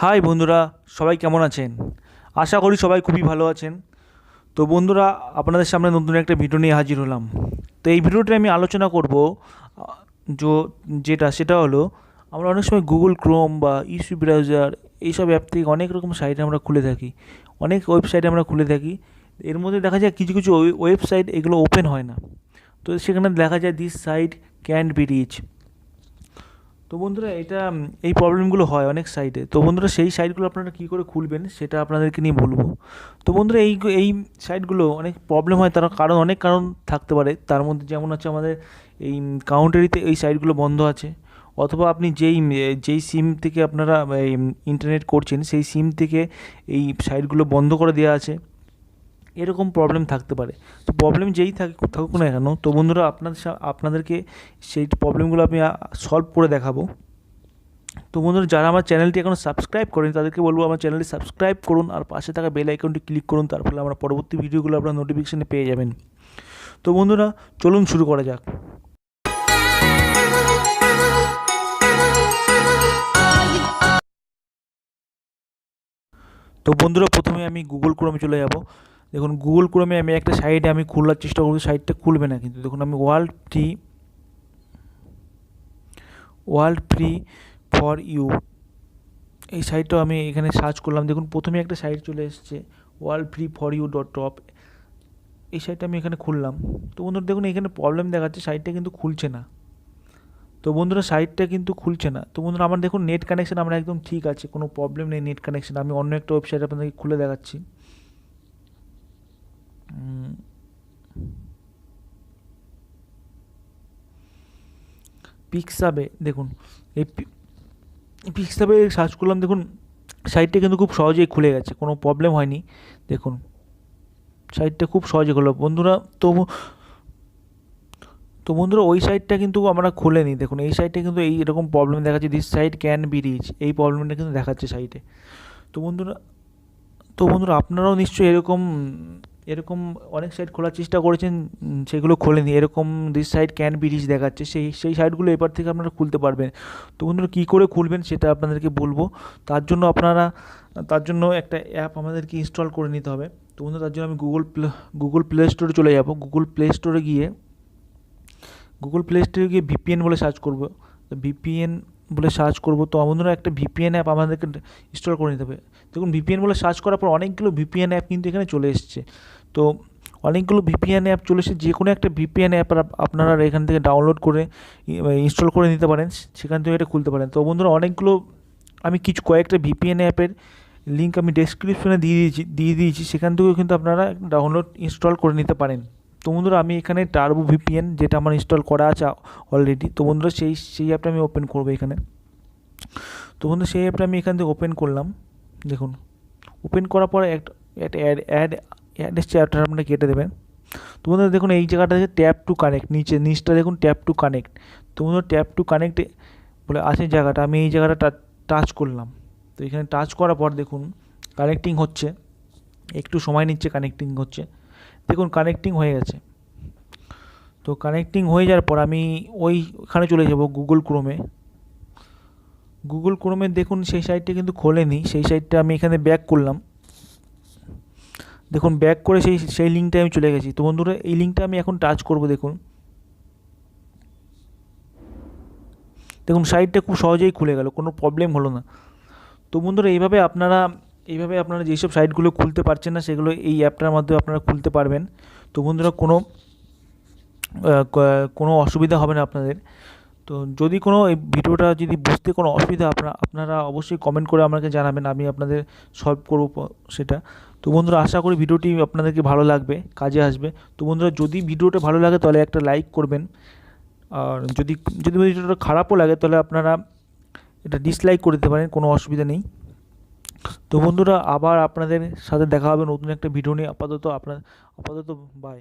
High বন্ধুরা, সবাই কেমন আছেন? আশা করি সবাই খুবই ভালো আছেন। তো বন্ধুরা, আপনাদের সামনে নতুন একটা ভিডিও নিয়ে হাজির হলাম। তো এই ভিডিওতে আমি আলোচনা করব সেটা হলো, আমরা অনেক সময় গুগল ক্রোম বা ইস্যু ব্রাউজার এইসব অ্যাপ থেকে অনেক রকম সাইট আমরা খুলে থাকি, অনেক ওয়েবসাইট আমরা খুলে থাকি। এর মধ্যে দেখা যায় কিছু কিছু ওয়েবসাইট এগুলো ওপেন হয় না। তো সেখানে দেখা যায় this site can be reach. তো বন্ধুরা, এই প্রবলেমগুলো হয় অনেক সাইটে। তো বন্ধুরা, সেই সাইটগুলো আপনারা কী করে খুলবেন সেটা আপনাদেরকে নিয়ে বলবো। তো বন্ধুরা, এই সাইটগুলো অনেক প্রবলেম হয়, তার কারণ অনেক কারণ থাকতে পারে। তার মধ্যে যেমন হচ্ছে আমাদের এই কাউন্টারিতে এই সাইটগুলো বন্ধ আছে, অথবা আপনি যেই সিম থেকে আপনারা এই ইন্টারনেট করছেন সেই সিম থেকে এই সাইটগুলো বন্ধ করে দেওয়া আছে, এরকম প্রবলেম থাকতে পারে। তো প্রবলেম যেই থাকুক না কেন, তো বন্ধুরা আপনাদেরকে সেই প্রবলেমগুলো আমি সলভ করে দেখাবো। তো বন্ধুরা, যারা আমার চ্যানেলটি এখনও সাবস্ক্রাইব করেন তাদেরকে বলবো আমার চ্যানেলটি সাবস্ক্রাইব করুন, আর পাশে থাকা বেল আইকনটি ক্লিক করুন। তার ফলে আমরা পরবর্তী ভিডিওগুলো আপনার নোটিফিকেশানে পেয়ে যাবেন। তো বন্ধুরা, চলুন শুরু করা যাক। তো বন্ধুরা, প্রথমে আমি গুগল ক্রোমে চলে যাব। দেখুন, গুগল ক্রোমে আমি একটা সাইটে খোলার চেষ্টা করছি, সাইটটা খুলবে না। কিন্তু দেখুন, আমি ওয়ার্ল্ড ফ্রি ফর ইউ এই সাইটটাও আমি এখানে সার্চ করলাম। দেখুন, প্রথমে একটা সাইট চলে এসেছে, worldfreeforyou.top। এই সাইটটা আমি এখানে খুললাম। তো বন্ধুরা দেখুন, এখানে প্রবলেম দেখাচ্ছে, সাইটটা কিন্তু খুলছে না। তো বন্ধুরা, সাইটটা কিন্তু খুলছে না। তো বন্ধুরা, আমার দেখুন নেট কানেকশান আমার একদম ঠিক আছে, কোনো প্রবলেম নেই নেট কানেকশান। আমি অন্য একটা ওয়েবসাইট আপনাদেরকে খুলে দেখাচ্ছি। পিক্সাবে দেখুন, এই পিক্সাবে সার্চ করলাম। দেখুন, সাইটটা কিন্তু খুব সহজেই খুলে গেছে, কোনো প্রবলেম হয়নি। দেখুন, সাইটটা খুব সহজে হলো বন্ধুরা। তো বন্ধুরা, ওই সাইটটা কিন্তু আমরা খুলে নিই। দেখুন, এই সাইটটা কিন্তু এরকম প্রবলেম দেখাচ্ছে, this site can be reach, এই প্রবলেমটা কিন্তু দেখাচ্ছে সাইটে। তো বন্ধুরা তো বন্ধুরা আপনারাও নিশ্চয়ই এরকম এরকম অনেক সাইট খোলার চেষ্টা করেছেন, সেগুলো খোলেনি। এরকম this site can be reach দেখাচ্ছে, সেই সাইটগুলো এবার থেকে আপনারা খুলতে পারবেন। তো বন্ধুরা, কী করে খুলবেন সেটা আপনাদেরকে বলবো। তার জন্য একটা অ্যাপ আমাদেরকে ইনস্টল করে নিতে হবে। তো বন্ধুরা, তার জন্য আমি গুগল প্লে স্টোরে চলে যাব। গুগল প্লে স্টোরে গিয়ে ভিপিএন বলে সার্চ করব। তো ভিপিএন বলে সার্চ করব। তো বন্ধুরা, একটা ভিপিএন অ্যাপ আমাদেরকে ইনস্টল করে নিতে হবে। দেখুন, ভিপিএন বলে সার্চ করার পর অনেকগুলো ভিপিএন অ্যাপ কিন্তু এখানে চলে এসছে। তো অনেকগুলো ভিপিএন অ্যাপ চলে এসেছে, যে কোনো একটা ভিপিএন অ্যাপ আপনারা এখান থেকে ডাউনলোড করে ইনস্টল করে নিতে পারেন, সেখান থেকে এটা খুলতে পারেন। তো বন্ধুরা, আমি কয়েকটা ভিপিএন অ্যাপের লিঙ্ক আমি ডেসক্রিপশনে দিয়ে দিয়েছি, সেখান থেকেও কিন্তু আপনারা ডাউনলোড ইনস্টল করে নিতে পারেন। তো বন্ধুরা, আমি এখানে টার্বো ভিপিএন, যেটা আমার ইনস্টল করা আছে অলরেডি। তো বন্ধুরা, সেই অ্যাপটা আমি ওপেন করবো এখানে। তো বন্ধুরা, সেই অ্যাপটা আমি এখান থেকে ওপেন করলাম। দেখুন, ওপেন করার পরে একটা অ্যাড এসছে, অ্যাপটা আপনারা কেটে দেবেন। তো বন্ধুরা দেখুন, এই জায়গাটা আছে ট্যাপ টু কানেক্ট, নিচটা দেখুন ট্যাপ টু কানেক্ট। তো বন্ধুরা, ট্যাপ টু কানেক্ট বলে আছে জায়গাটা, আমি এই জায়গাটা টাচ করলাম। তো এখানে টাচ করার পর দেখুন কানেক্টিং হচ্ছে, একটু সময় নিচ্ছে কানেক্টিং হচ্ছে। দেখুন, কানেক্টিং হয়ে গেছে। তো কানেক্টিং হয়ে যাওয়ার পর আমি ওইখানে চলে যাব গুগল ক্রোমে। দেখুন, সেই সাইটটা কিন্তু খোলেনি, সেই সাইটটা আমি এখানে ব্যাক করলাম। দেখুন, ব্যাক করে সেই লিঙ্কটা আমি চলে গেছি। তো বন্ধুরা, এই লিঙ্কটা আমি এখন টাচ করব। দেখুন সাইটটা খুব সহজেই খুলে গেল, কোনো প্রবলেম হলো না। তো বন্ধুরা, এইভাবে আপনারা যেসব সাইটগুলো খুলতে পারছেন না, সেগুলো এই অ্যাপটার মাধ্যমে আপনারা খুলতে পারবেন। তো বন্ধুরা, কোনো অসুবিধা হবে না আপনাদের। তো যদি এই ভিডিওটা যদি বুঝতে কোনো অসুবিধা আপনারা অবশ্যই কমেন্ট করে আমাকে জানাবেন, আমি আপনাদের সলভ করব সেটা। তো বন্ধুরা, আশা করি ভিডিওটি আপনাদেরকে ভালো লাগবে, কাজে আসবে। তো বন্ধুরা, যদি ভিডিওটা ভালো লাগে তাহলে একটা লাইক করবেন, আর যদি ভিডিওটা খারাপও লাগে তাহলে আপনারা এটা ডিসলাইক করে দিতে পারেন, কোনো অসুবিধা নেই। তো বন্ধুরা, আবার আপনাদের সাথে দেখা হবে নতুন একটা ভিডিও নিয়ে। আপাতত বাই।